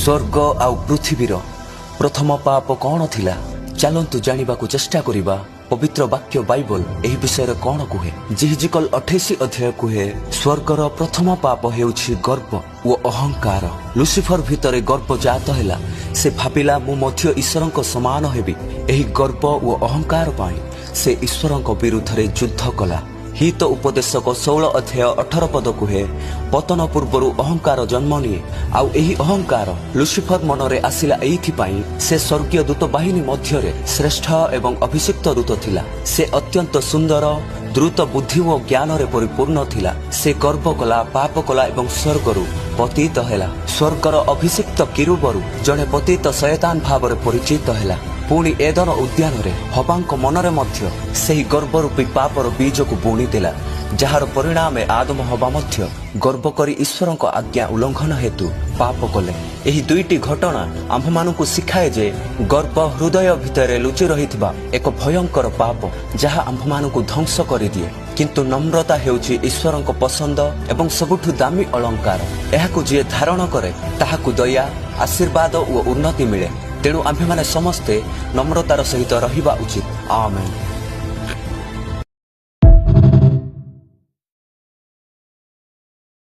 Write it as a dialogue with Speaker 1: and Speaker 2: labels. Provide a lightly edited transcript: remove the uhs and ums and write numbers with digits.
Speaker 1: स्वर्ग आउ पृथ्वीर प्रथम पाप कौन थिला चलतु जानिबाकु चेष्टा करिबा। पवित्र वाक्य बाइबल एही विषय कौन कुहे। जिहिजिकल 28 अध्याय कुहे स्वर्गर प्रथम पाप हेउछि गर्व ओ अहंकार। लुसिफर भितरे गर्व जात हैला। से भाबिला मु मध्य ईश्वरक समान हेबी। एही गर्व ओ अहंकार पाई से ईश्वरक विरुद्ध रे युद्ध कला। हित उपदेशक 16 अध्याय 18 पद कुहे पतन पूर्वर अहंकार जन्म निये आउ एही अहंकार लुसिफर मनरे आसिला। एइथिपाई से स्वर्गीय दूत बाहिनी मध्यरे श्रेष्ठ एवं अभिषिक्त दूत थिला। से अत्यंत सुंदर द्रुत बुद्धि और ज्ञान रे परिपूर्ण थिला। से गर्व कला, पाप कला एवं स्वर्गरु पतित हैला। स्वर्गर अभिषिक्त किरुबरु जने पतित शैतान भाव रे परिचित हैला। पुणी एदन उद्यान रे हबांक मनरे मध्य सेही गर्वरूपी पापर बीज को बुणी देला। जार परिणाम आदम हबा मध्य गर्व करी ईश्वरक आज्ञा उल्लंघन हेतु पाप कले। एही दुईटी घटना आम्भ मानकु शिखाए जे गर्व हृदय भितरे लुचि रहिथिबा एक भयंकर पाप जहा आम्भ मानकु ध्वंस करि दिए। किंतु नम्रता हेउछि ईश्वरक पसंद एवं सबुठु दामी अलंकार। एहाकु जे धारण करे ताहाकु दया, आशीर्वाद और उन्नति मिले। तेणु आम्भे माने समस्ते नम्रतार सहित रहिबा उचित। आमेन।